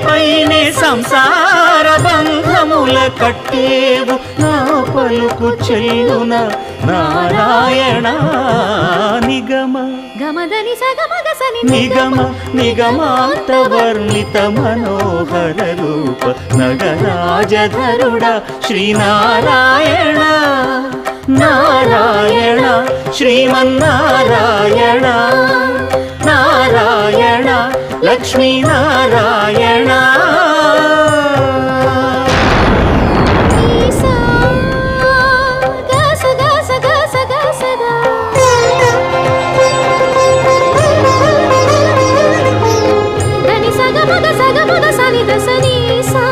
పైనే సంసార బంధముల కట్టేవు నా పలుకు చెల్లున నారాయణ నిగమ గమదని సగమగసని నిగమ నిగమాంత వర్ణిత మనోహర రూప నగరాజధరుడ శ్రీనారాయణ నారాయణ శ్రీమన్నారాయణ నారాయణ లక్ష్మీనారాయణ సగమగ సని దసని సా